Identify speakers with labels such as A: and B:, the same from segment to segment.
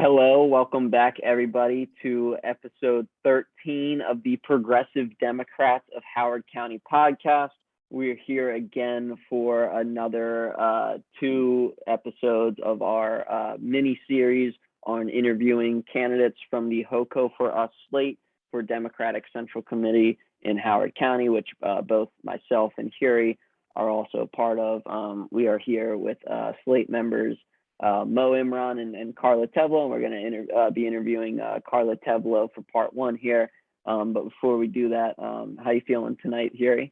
A: Hello, welcome back everybody to episode 13 of the Progressive Democrats of Howard County podcast. We're here again for another two episodes of our mini series on interviewing candidates from the HoCo4Us Slate for Democratic Central Committee in Howard County, which both myself and Hiruy are also part of. We are here with Slate members Moe Imran and Carla Tevelow, and we're going to be interviewing Carla Tevelow for part one here. But before we do that, how you feeling tonight, Hiruy?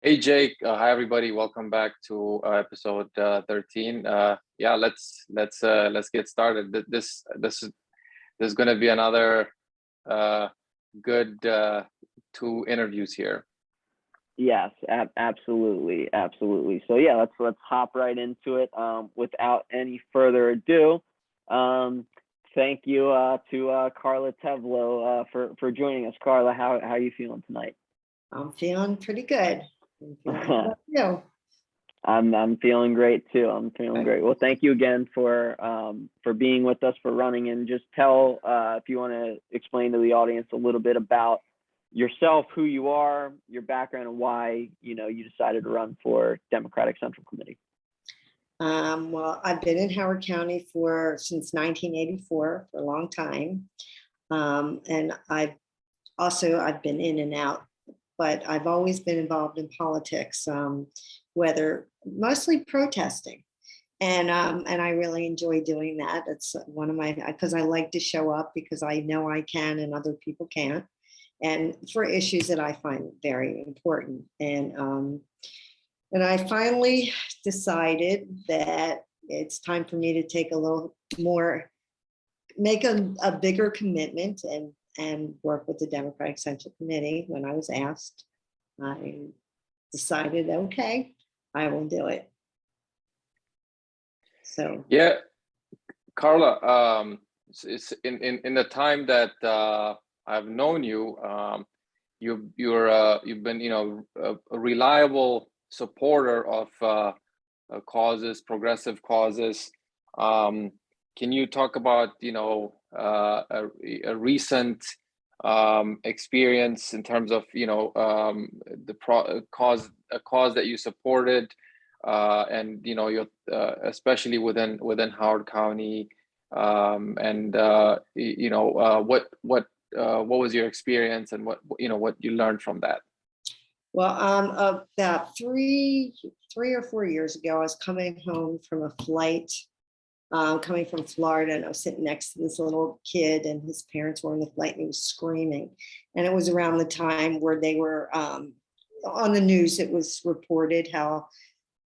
B: Hey Jake, hi everybody. Welcome back to episode 13. Yeah, let's get started. This is going to be another good two interviews here.
A: Yes, absolutely. So yeah, let's hop right into it. Without any further ado, thank you to Carla Tevelow for joining us. Carla, how are you feeling tonight?
C: I'm feeling pretty good.
A: I'm feeling great too. I'm feeling great. Well, thank you again for being with us, for running, and just tell if you want to explain to the audience a little bit about yourself, who you are, your background, and why you decided to run for Democratic Central Committee.
C: Well, I've been in Howard County since 1984 for a long time, and I've been in and out, but I've always been involved in politics, whether mostly protesting, and I really enjoy doing that. It's one of because I like to show up because I know I can and other people can't. And for issues that I find very important. And I finally decided that it's time for me to take a little more, make a bigger commitment and work with the Democratic Central Committee. When I was asked, I decided, okay, I will do it. So
B: yeah, Carla, it's in the time that I've known you. You've been a reliable supporter of causes, progressive causes. Can you talk about a recent experience in terms of a cause that you supported, and your especially within Howard County, and what was your experience and what you learned from that?
C: Well, about three or 4 years ago, I was coming home from a flight, coming from Florida, and I was sitting next to this little kid, and his parents were on the flight, and he was screaming. And it was around the time where they were on the news. It was reported how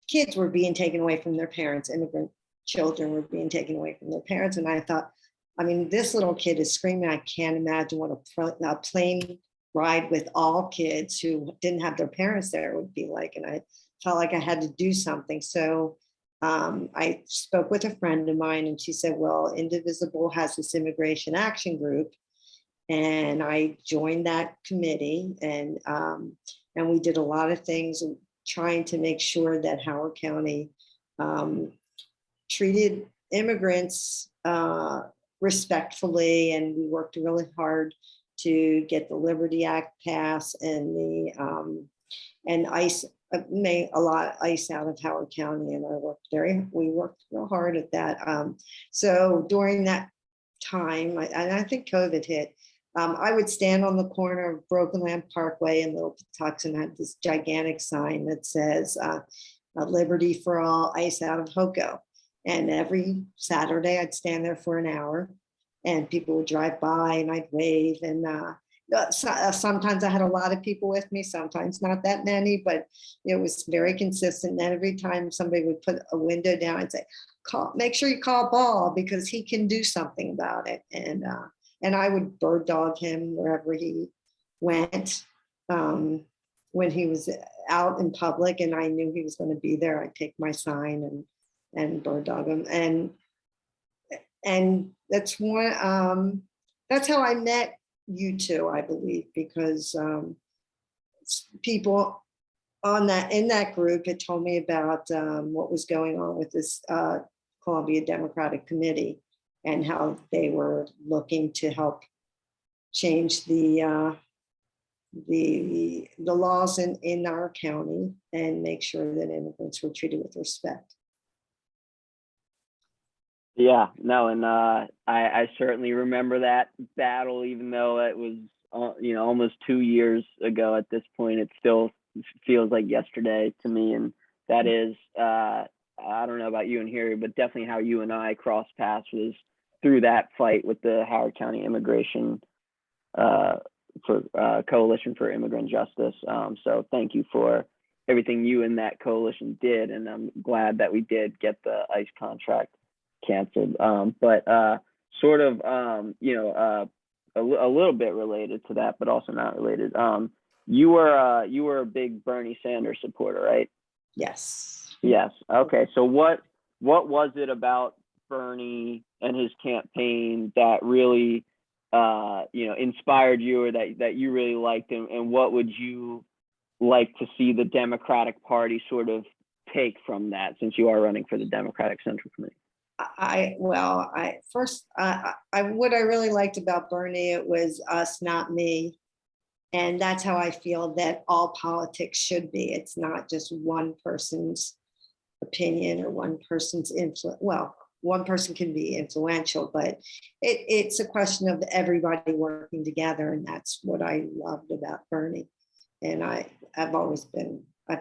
C: kids were being taken away from their parents, immigrant children were being taken away from their parents, and I thought, this little kid is screaming. I can't imagine what a plane ride with all kids who didn't have their parents there would be like. And I felt like I had to do something. So I spoke with a friend of mine, and she said, well, Indivisible has this immigration action group. And I joined that committee, and we did a lot of things trying to make sure that Howard County treated immigrants respectfully, and we worked really hard to get the Liberty Act passed, and and ICE made a lot of ICE out of Howard County, and we worked real hard at that. So during that time, I think COVID hit, I would stand on the corner of Broken Land Parkway and Little Patuxent, and had this gigantic sign that says "Liberty for all, ICE out of HoCo." And every Saturday I'd stand there for an hour, and people would drive by, and I'd wave. And sometimes I had a lot of people with me, sometimes not that many, but it was very consistent. And every time somebody would put a window down, I'd say, make sure you call Ball, because he can do something about it. And I would bird dog him wherever he went. When he was out in public and I knew he was going to be there, I'd take my sign and bird dog him. And that's one, that's how I met you two, I believe, because people in that group had told me about what was going on with this Columbia Democratic Committee. and how they were looking to help change the laws in our county and make sure that immigrants were treated with respect.
A: Yeah, no, and I certainly remember that battle, even though it was almost 2 years ago at this point. It still feels like yesterday to me, and that is I don't know about you and Hiruy, but definitely how you and I crossed paths was through that fight with the Howard County Immigration Coalition for Immigrant Justice. So thank you for everything you and that coalition did, and I'm glad that we did get the ICE contract canceled. But sort of a little bit related to that, but also not related. You were a big Bernie Sanders supporter, right?
C: Yes.
A: Yes. Okay. So what was it about Bernie and his campaign that really inspired you, or that you really liked him, and what would you like to see the Democratic Party sort of take from that, since you are running for the Democratic Central Committee?
C: What I really liked about Bernie, it was us, not me. And that's how I feel that all politics should be. It's not just one person's opinion or one person's influence. Well, one person can be influential, but it's a question of everybody working together. And that's what I loved about Bernie. And I've always been, I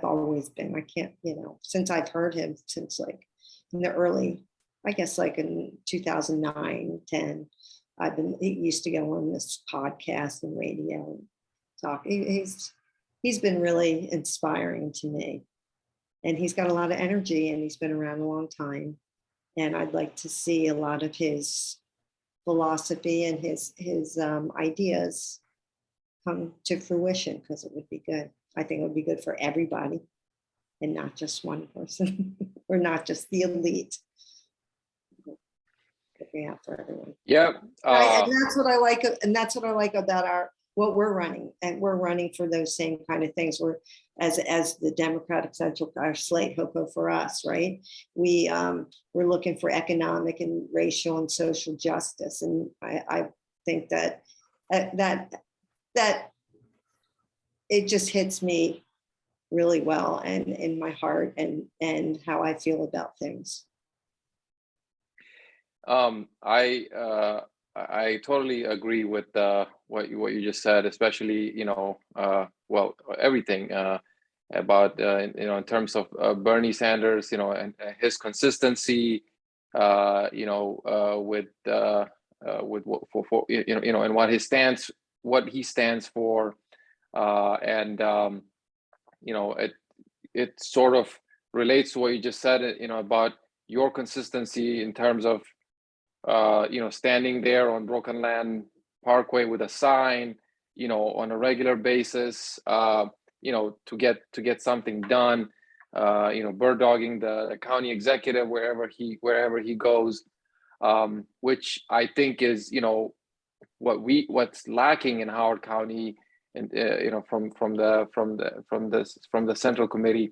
C: can't, since I've heard him since like in the early, I guess like in 2009, 10, he used to go on this podcast and radio and talk. He's been really inspiring to me, and he's got a lot of energy, and he's been around a long time. And I'd like to see a lot of his philosophy and his ideas come to fruition, because it would be good. I think it would be good for everybody, and not just one person or not just the elite. Yeah, for everyone.
B: Yeah,
C: and that's what I like, and that's what I like about what we're running, and we're running for those same kind of things. We're as the Democratic Central, our slate, HoCo4Us, right? We're looking for economic and racial and social justice, and I think that it just hits me really well, and in my heart, and how I feel about things.
B: I totally agree with what you just said, especially everything about in terms of Bernie Sanders, and his consistency, with and what he stands for, and it sort of relates to what you just said, about your consistency in terms of standing there on Broken Land Parkway with a sign, on a regular basis, to get something done, bird dogging the county executive wherever he goes, which I think is, what's lacking in Howard County, and from the Central Committee.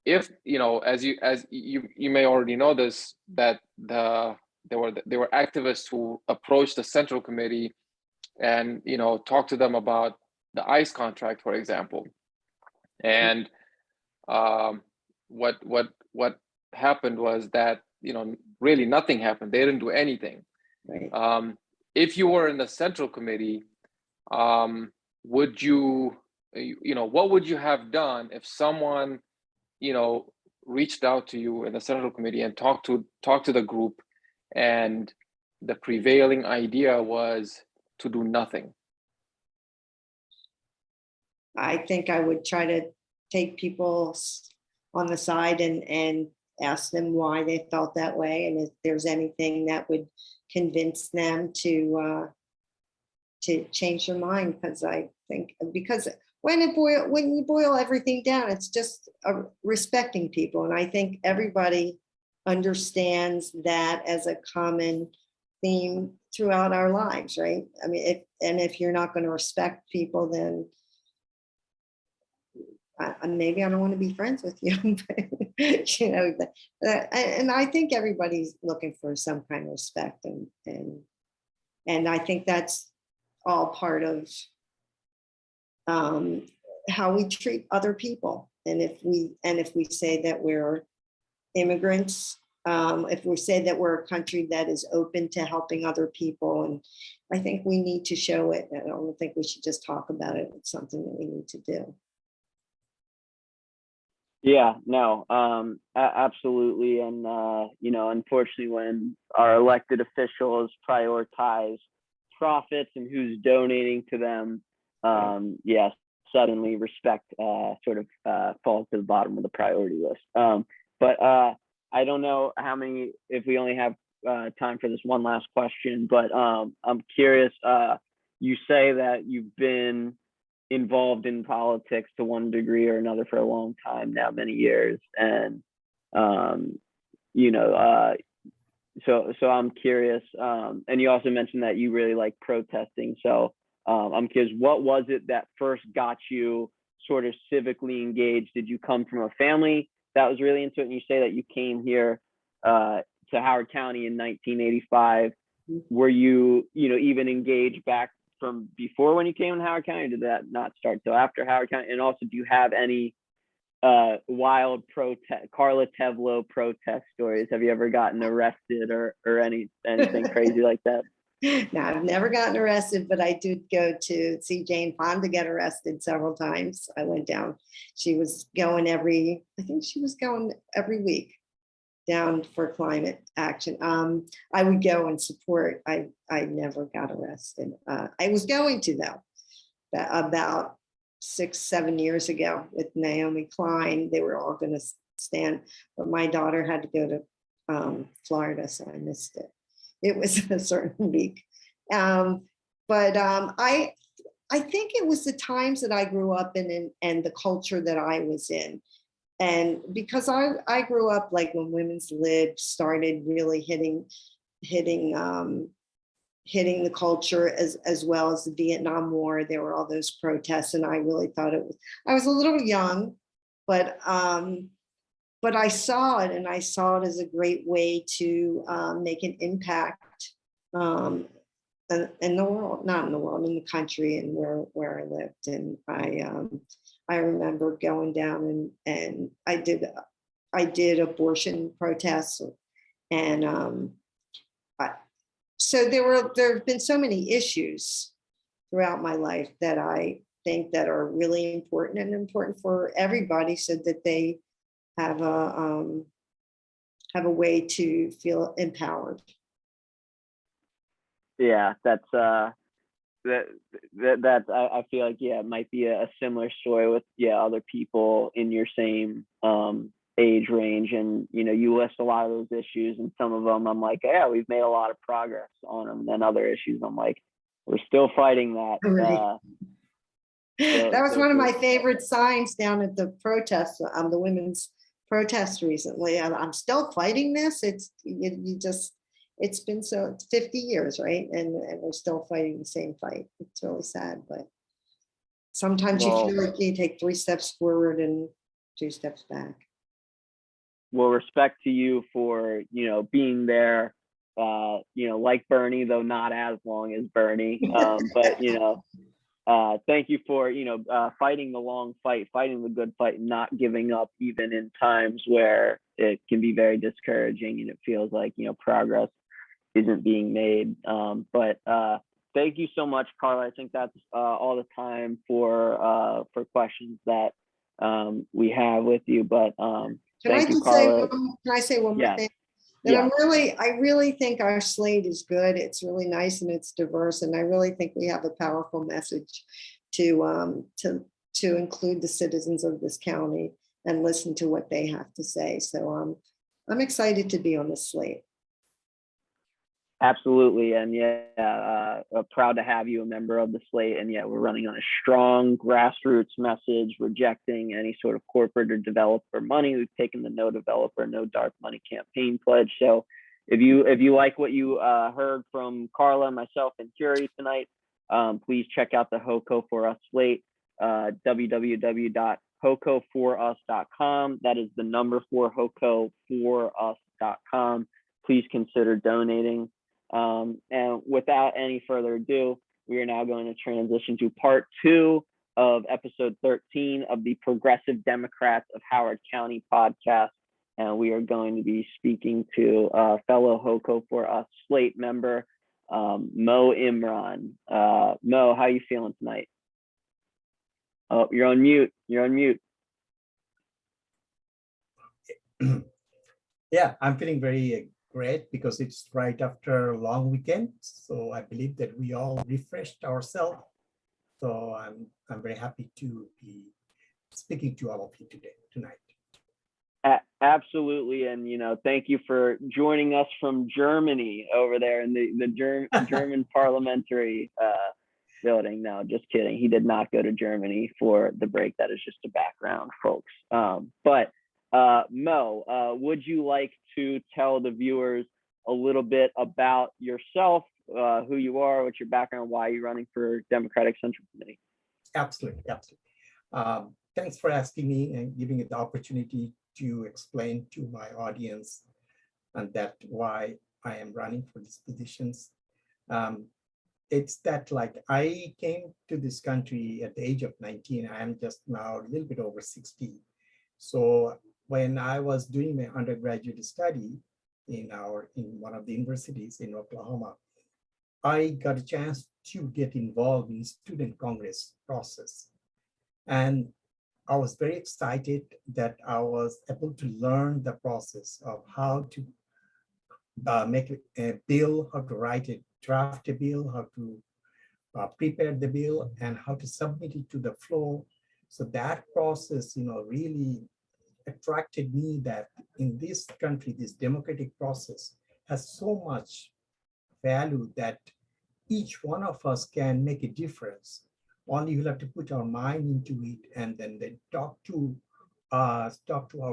B: If as you may already know this, that there were activists who approached the Central Committee and talked to them about the ICE contract, for example, and what happened was that really nothing happened. They didn't do anything.
C: Right.
B: If you were in the Central Committee, would you what would you have done if someone reached out to you in the Central Committee and talked to the group, and the prevailing idea was to do nothing?
C: I think I would try to take people on the side and ask them why they felt that way, and if there's anything that would convince them to change their mind. Because I think, when you boil everything down, it's just respecting people. And I think everybody understands that as a common theme throughout our lives, right? I mean, if you're not going to respect people, then maybe I don't want to be friends with you. you know, and I think everybody's looking for some kind of respect, and I think that's all part of how we treat other people. And if we say that we're immigrants, if we say that we're a country that is open to helping other people, and I think we need to show it. I don't think we should just talk about it. It's something that we need to do.
A: Yeah, no, absolutely. And, you know, unfortunately, when our elected officials prioritize profits and who's donating to them, yes, suddenly respect sort of falls to the bottom of the priority list. But I don't know how many, if we only have time for this one last question, but I'm curious, you say that you've been involved in politics to one degree or another for a long time now, many years. And, you know, so I'm curious, and you also mentioned that you really like protesting. So I'm curious, what was it that first got you sort of civically engaged? Did you come from a family that was really into it? And you say that you came here to Howard County in 1985. Were you, you know, even engaged back from before when you came to Howard County, or did that not start till after Howard County? And also, do you have any wild protest, Carla Tevelow protest stories? Have you ever gotten arrested or anything crazy like that?
C: No, I've never gotten arrested, but I did go to see Jane Fonda get arrested several times. I went down. She was going I think she was going every week down for climate action. I would go and support. I never got arrested. I was going to, though, about 6-7 years ago with Naomi Klein. They were all going to stand, but my daughter had to go to Florida, so I missed it. It was a certain week. But I think it was the times that I grew up in and the culture that I was in. And because I grew up like when women's lib started really hitting the culture, as well as the Vietnam War. There were all those protests, and I really thought I was a little young, but I saw it, and I saw it as a great way to make an impact in the world, not in the world, in the country, and where I lived. And I remember going down and I did abortion protests, and so there have been so many issues throughout my life that I think that are really important for everybody, so that they have a way to feel empowered.
A: Yeah, that's that I feel like, yeah, it might be a similar story with other people in your same age range. And you know, you list a lot of those issues, and some of them I'm like, yeah, we've made a lot of progress on them. And other issues I'm like, we're still fighting that.
C: Right. That was one of my favorite signs down at the protest, the women's protest recently. I'm still fighting this. It's been it's 50 years, right? And we're still fighting the same fight. It's really sad, but sometimes you feel like you take 3 steps forward and 2 steps back.
A: Well, respect to you for, you know, being there, you know, like Bernie, though not as long as Bernie, but, you know, thank you for, you know, fighting the long fight, fighting the good fight, and not giving up even in times where it can be very discouraging and it feels like, you know, progress isn't being made. But thank you so much, Carla. I think that's all the time for questions that we have with you. But thank you, Carla.
C: Can I say one more thing? That
A: Yeah.
C: I really think our slate is good. It's really nice and it's diverse, and I really think we have a powerful message to include the citizens of this county and listen to what they have to say. So I'm excited to be on the slate.
A: Absolutely. And proud to have you a member of the slate. And we're running on a strong grassroots message, rejecting any sort of corporate or developer money. We've taken the no developer, no dark money campaign pledge. So if you like what you heard from Carla, myself, and Hiruy tonight, please check out the HoCo4Us Slate, www.HoCo4Us HoCo4Us.com. That is the number 4 HoCo4Us.com. Please consider donating. And without any further ado, we are now going to transition to part 2 of episode 13 of the Progressive Democrats of Howard County podcast. And we are going to be speaking to fellow HoCo4Us Slate member, Moe Imran. Moe, how are you feeling tonight? Oh, you're on mute. You're on mute.
D: Yeah, I'm feeling very great because it's right after a long weekend. So I believe that we all refreshed ourselves. So I'm very happy to be speaking to all of you tonight.
A: Absolutely, and thank you for joining us from Germany over there in the German parliamentary building. No, just kidding. He did not go to Germany for the break. That is just a background, folks. But Moe, would you like to tell the viewers a little bit about yourself, who you are, what's your background, why you're running for Democratic Central Committee?
D: Absolutely. Thanks for asking me and giving me the opportunity to explain to my audience and that why I am running for these positions. It's that I came to this country at the age of 19. I am just now a little bit over 60. So when I was doing my undergraduate study in one of the universities in Oklahoma, I got a chance to get involved in student congress process. And I was very excited that I was able to learn the process of how to make a bill, how to write it, draft a bill, how to prepare the bill, and how to submit it to the floor. So that process, really attracted me that in this country, this democratic process has so much value that each one of us can make a difference. Only you'll have to put our mind into it and then talk to our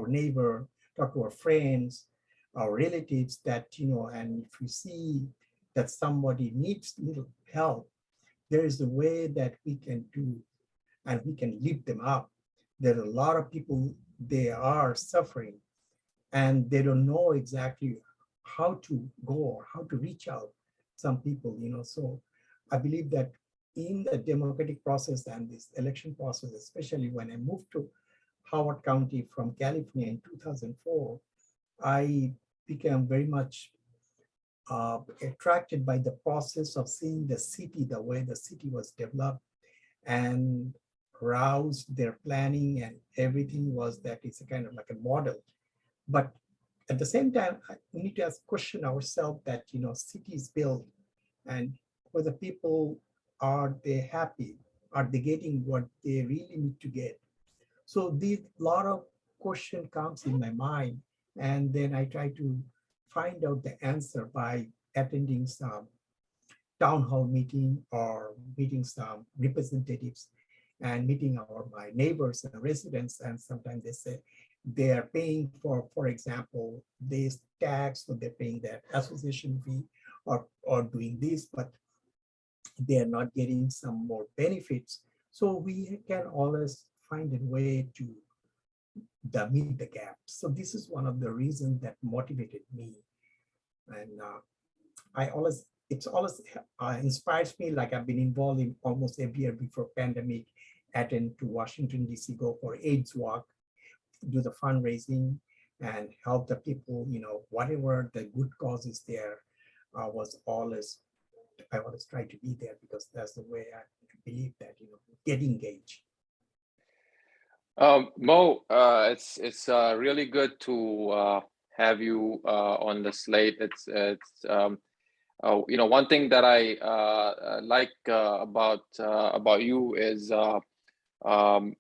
D: neighbor, talk to our friends, our relatives that, and if we see that somebody needs little help, there is a way that we can do and we can lift them up. There are a lot of people, they are suffering and they don't know exactly how to go or how to reach out some people, so I believe that in the democratic process and this election process, especially when I moved to Howard County from California in 2004, I became very much attracted by the process of seeing the city, the way the city was developed and roused their planning and everything was that it's a kind of like a model. But at the same time, we need to question ourselves that, cities built and whether people, are they happy? Are they getting what they really need to get? So these lot of question comes in my mind and then I try to find out the answer by attending some town hall meeting or meeting some representatives and meeting my neighbors and residents. And sometimes they say they are paying for example, this tax, so they're paying that association fee or doing this, but they are not getting some more benefits. So we can always find a way to meet the gap. So this is one of the reasons that motivated me. And it's always inspires me. Like I've been involved in almost every year before pandemic, attend to Washington, DC, go for AIDS walk, do the fundraising and help the people, whatever the good cause is there, I always try to be there because that's the way I believe that, get engaged.
B: Moe, it's really good to have you on the slate. It's one thing that I like about you is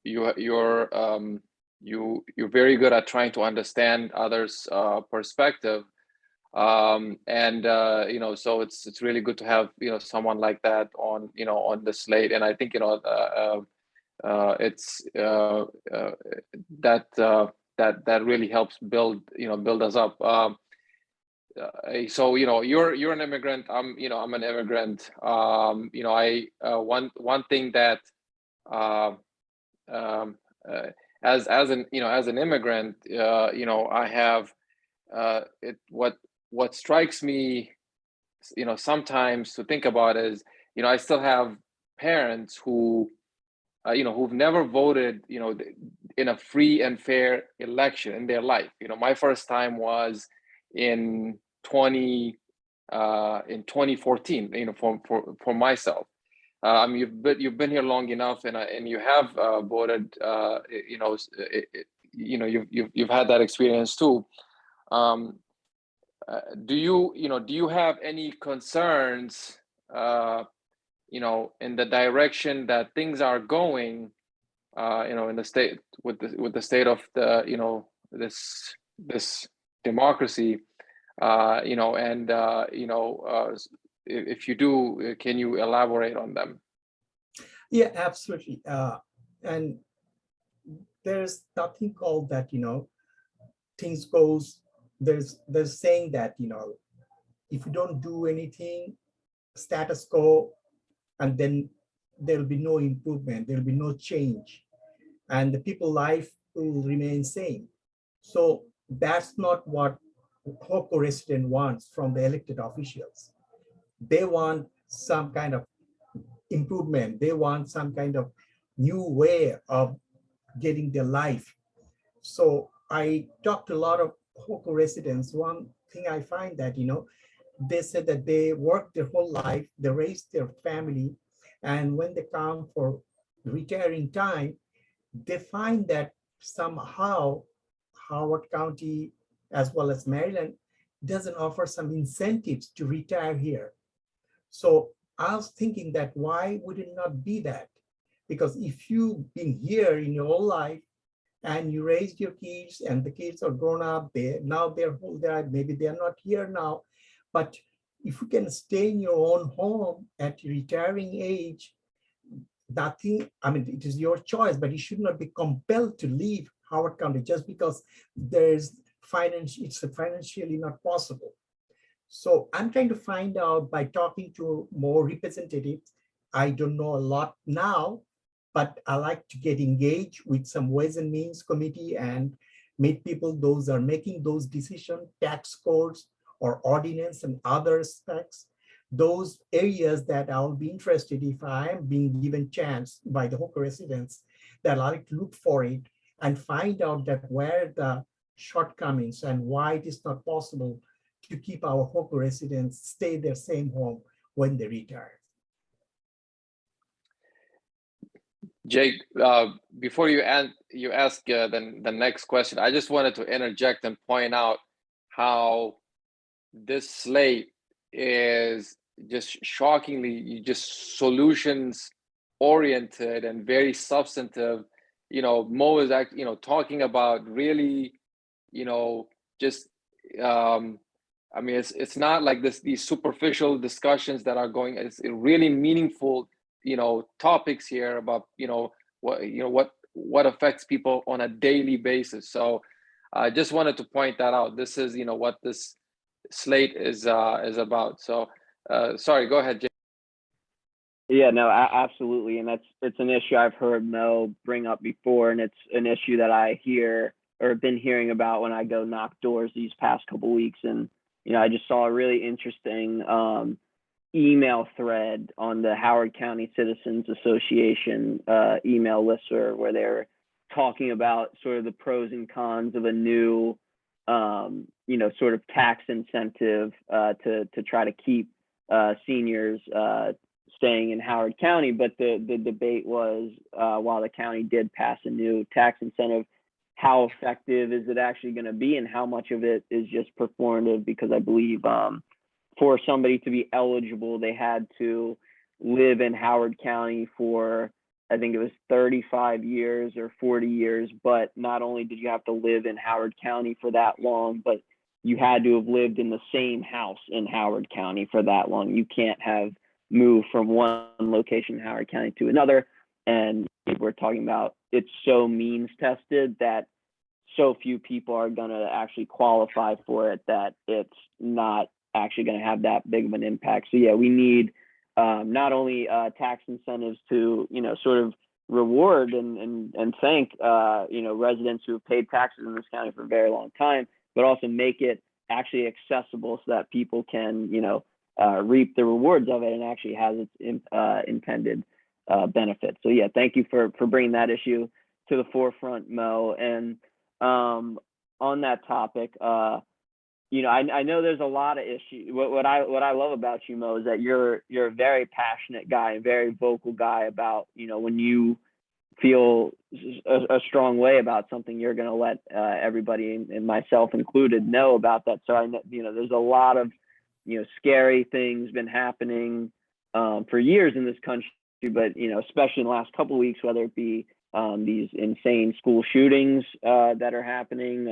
B: you're very good at trying to understand others' perspective, so it's really good to have someone like that on on the slate. And I think it's that really helps build us up. So you're an immigrant. I'm an immigrant. One thing that as an as an immigrant, I have what strikes me, sometimes to think about is, I still have parents who who've never voted, in a free and fair election in their life. My first time was in 2014. For myself. You've been here long enough, and you have voted. You've had that experience too. Do you have any concerns? In the direction that things are going, in the state with the state of the this democracy, and if you do, can you elaborate on them?
D: Yeah, absolutely. And there's nothing called that, things goes, there's saying that, if you don't do anything, status quo, and then there'll be no improvement, there'll be no change, and the people life will remain same. So that's not what HoCo resident wants from the elected officials. They want some kind of improvement. They want some kind of new way of getting their life. So I talked to a lot of HoCo residents. One thing I find that, they said that they work their whole life, they raise their family, and when they come for retiring time, they find that somehow Howard County, as well as Maryland, doesn't offer some incentives to retire here. So I was thinking that why would it not be that? Because if you've been here in your whole life and you raised your kids and the kids are grown up, they're older, maybe they're not here now, but if you can stay in your own home at your retiring age, nothing, it is your choice, but you should not be compelled to leave Howard County just because it's financially not possible. So I'm trying to find out by talking to more representatives. I don't know a lot now, but I like to get engaged with some Ways and Means Committee and meet people, those are making those decisions, tax codes or ordinance and other aspects, those areas that I'll be interested if I am being given chance by the HoCo residents, that I like to look for it and find out that where the shortcomings and why it is not possible to keep our HoCo residents stay their same home when they retire.
B: Jake, before you ask the next question, I just wanted to interject and point out how this slate is just shockingly just solutions oriented and very substantive. Moe is actually talking about really just it's not like these superficial discussions that are going. It's really meaningful topics here about what affects people on a daily basis. So I just wanted to point that out. This is what this slate is about. So sorry, go ahead, Jay.
A: Yeah, no, absolutely, and it's an issue I've heard Moe bring up before, and it's an issue that I hear or been hearing about when I go knock doors these past couple weeks. And I just saw a really interesting email thread on the Howard County Citizens Association email listserv where they're talking about sort of the pros and cons of a new sort of tax incentive to try to keep seniors staying in Howard County. But the debate was, while the county did pass a new tax incentive, how effective is it actually going to be, and how much of it is just performative? Because I believe for somebody to be eligible, they had to live in Howard County for, I think it was 35 years or 40 years. But not only did you have to live in Howard County for that long, but you had to have lived in the same house in Howard County for that long. You can't have moved from one location in Howard County to another. And we're talking about it's so means tested that so few people are going to actually qualify for it that it's not actually going to have that big of an impact. So yeah, we need not only tax incentives to sort of reward and thank residents who have paid taxes in this county for a very long time, but also make it actually accessible so that people can reap the rewards of it and actually has its intended benefits. So yeah, thank you for bringing that issue to the forefront, Moe. And on that topic, I know there's a lot of issues. What I love about you, Moe, is that you're a very passionate guy, a very vocal guy about, when you feel a strong way about something, you're going to let everybody, and myself included, know about that. So I know, there's a lot of, scary things been happening for years in this country, but, especially in the last couple of weeks, whether it be these insane school shootings that are happening,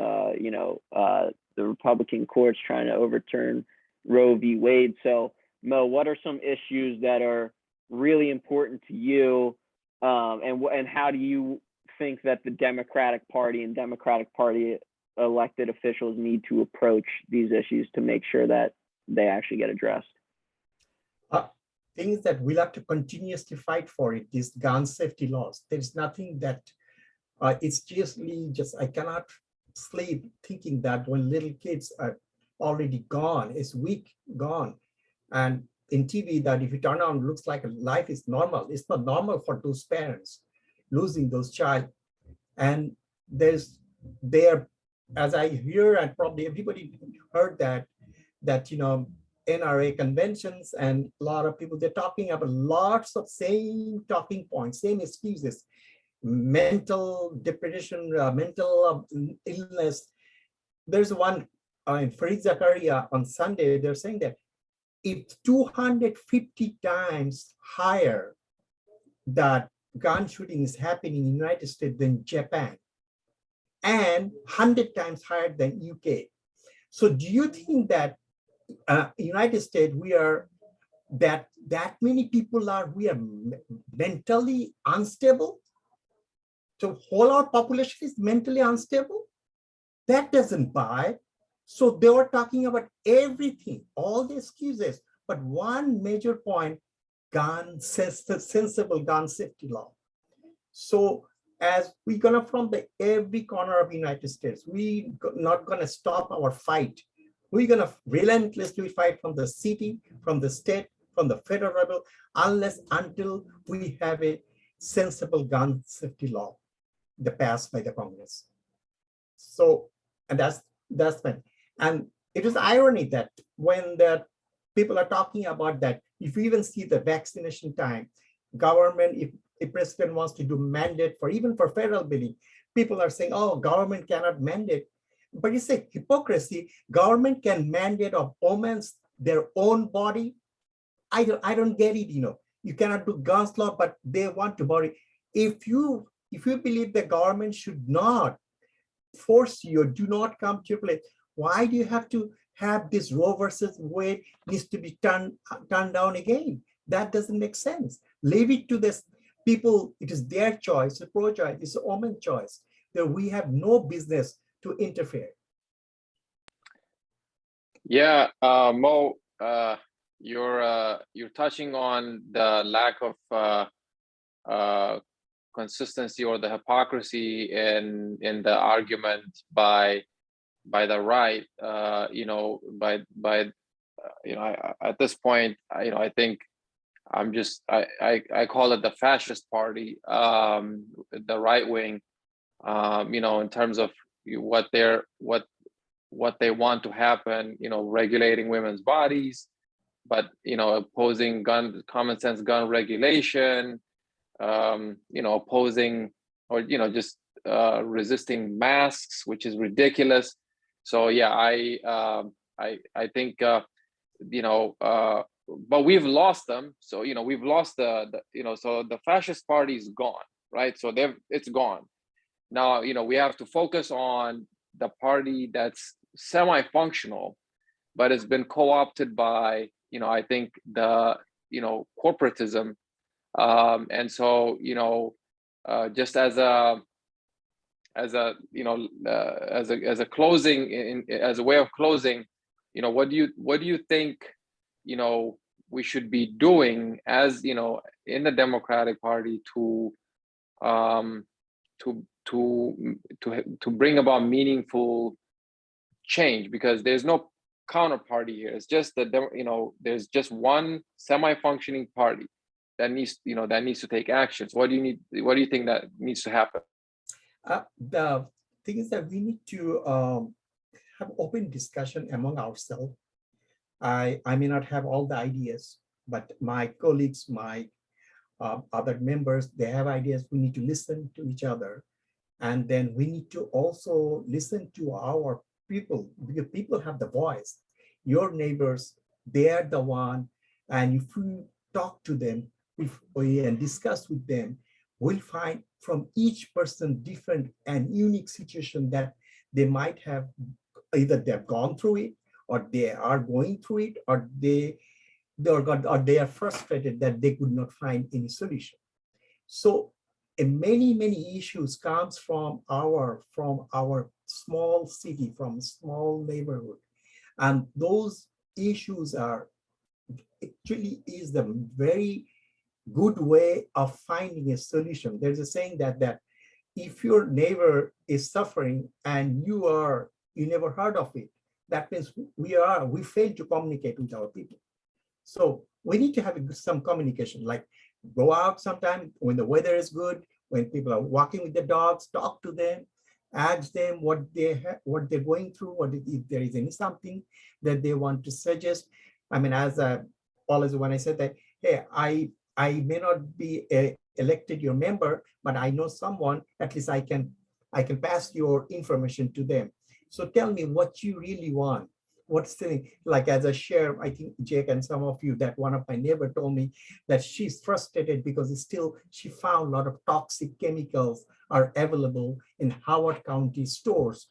A: the Republican courts trying to overturn Roe v. Wade. So, Moe, what are some issues that are really important to you, and how do you think that the Democratic Party and Democratic Party elected officials need to approach these issues to make sure that they actually get addressed?
D: Things that we'll have to continuously fight for it is gun safety laws. There's nothing that it's just I cannot sleep thinking that when little kids are already gone, it's week gone, and in TV that if you turn on looks like life is normal. It's not normal for those parents losing those child, and there, as I hear, and probably everybody heard that NRA conventions and a lot of people, they're talking about lots of same talking points, same excuses, mental depression, mental illness. There's one in Fareed Zakaria on Sunday, they're saying that it's 250 times higher that gun shooting is happening in the United States than Japan, and 100 times higher than UK. So do you think that United States, we are that many people we are mentally unstable? So whole our population is mentally unstable? That doesn't buy. So they were talking about everything, all the excuses, but one major point, sensible gun safety law. So as we're gonna from every corner of the United States, we not gonna stop our fight. We're gonna relentlessly fight from the city, from the state, from the federal level, until we have a sensible gun safety law passed by the Congress. So, and that's when, and it is irony that when the people are talking about that, if you even see the vaccination time, government, if a president wants to do mandate even for federal billing, people are saying, oh, government cannot mandate. But it's a hypocrisy. Government can mandate of women's their own body. I don't get it. You cannot do guns law, but they want to body. If you believe the government should not force you or do not come to your place, why do you have to have this Roe versus Wade needs to be turned down again? That doesn't make sense. Leave it to this people. It is their choice. The pro-choice. It's a woman's choice. That we have no business to interfere.
B: Yeah, Moe, you're touching on the lack of consistency or the hypocrisy in the argument by the right. At this point, I think I call it the fascist party, the right wing. In terms of what they want to happen, regulating women's bodies, but opposing common sense gun regulation, opposing or just resisting masks, which is ridiculous. So yeah, I think but we've lost them. So we've lost so the fascist party is gone, right? So it's gone. Now, we have to focus on the party that's semi-functional, but it's been co-opted by, I think the, corporatism. And so, just as a closing, as a way of closing, what do you think, we should be doing as, in the Democratic Party to to bring about meaningful change, because there's no counterparty here. It's just that there's just one semi-functioning party that needs to take actions. What do you think that needs to happen?
D: The thing is that we need to have open discussion among ourselves. I may not have all the ideas, but my colleagues, my other members, they have ideas. We need to listen to each other. And then we need to also listen to our people, because people have the voice. Your neighbors, they are the one. And if we talk to them and discuss with them, we'll find from each person different and unique situation that they might have, either they've gone through it, or they are going through it, or they are frustrated that they could not find any solution. So many issues comes from our small city, from small neighborhood, and those issues are actually is the very good way of finding a solution. There's a saying that if your neighbor is suffering and you never heard of it, that means we fail to communicate with our people. So we need to have some communication, like go out sometime when the weather is good, when people are walking with the dogs, talk to them, ask them what they're going through, if there is any something that they want to suggest. I mean, always when I said that, hey, I may not be elected your member, but I know someone, at least I can pass your information to them. So tell me what you really want. What's the thing? Like as I share, I think Jake and some of you, that one of my neighbor told me that she's frustrated because she found a lot of toxic chemicals are available in Howard County stores,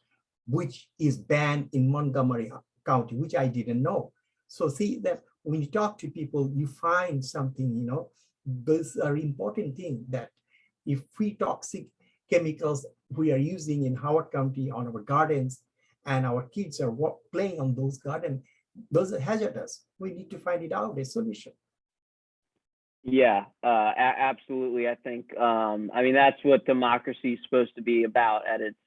D: which is banned in Montgomery County, which I didn't know. So see that when you talk to people, you find something, those are important things, that if toxic chemicals we are using in Howard County on our gardens, and our kids are playing on those gardens, those are hazardous. We need to find it out, a solution.
A: Yeah, absolutely. I think, that's what democracy is supposed to be about at its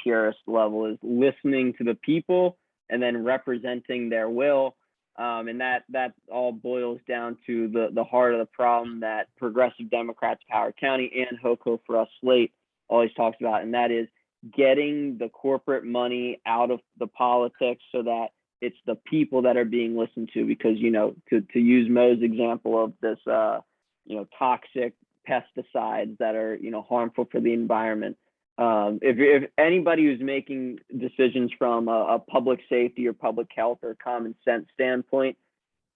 A: purest level, is listening to the people and then representing their will. And that all boils down to the heart of the problem that Progressive Democrats of Howard County and HoCo4Us Slate always talks about, and that is getting the corporate money out of the politics so that it's the people that are being listened to. Because, to use Moe's example of this, toxic pesticides that are, harmful for the environment. If anybody who's making decisions from a public safety or public health or common sense standpoint,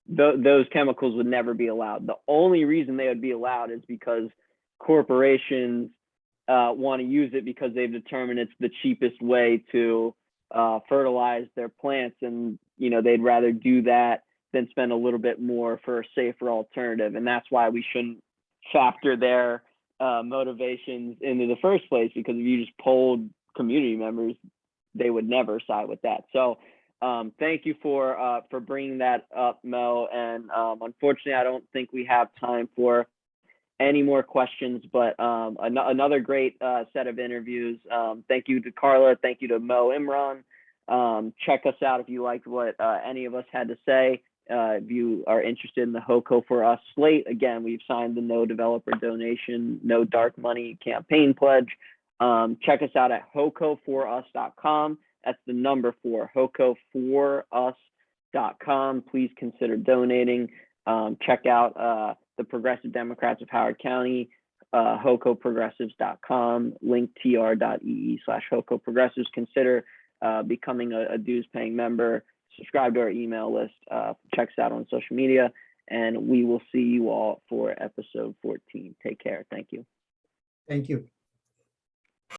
A: those chemicals would never be allowed. The only reason they would be allowed is because corporations want to use it because they've determined it's the cheapest way to fertilize their plants, and they'd rather do that than spend a little bit more for a safer alternative. And that's why we shouldn't factor their motivations into the first place, because if you just polled community members, they would never side with that. So thank you for bringing that up, Moe. And unfortunately, I don't think we have time for any more questions, but another great set of interviews. Thank you to Carla. Thank you to Moe Imran. Check us out if you liked what any of us had to say. If you are interested in the HoCo4Us Slate, again, we've signed the No Developer Donation, No Dark Money campaign pledge. Check us out at HoCo4Us.com. That's the number 4, HoCo4Us.com. Please consider donating. Check out the Progressive Democrats of Howard County, HoCoProgressives.com, link tr.ee/HoCoProgressives. Consider becoming a dues paying member. Subscribe to our email list. Check us out on social media, and we will see you all for episode 14. Take care. Thank you.
D: Thank you.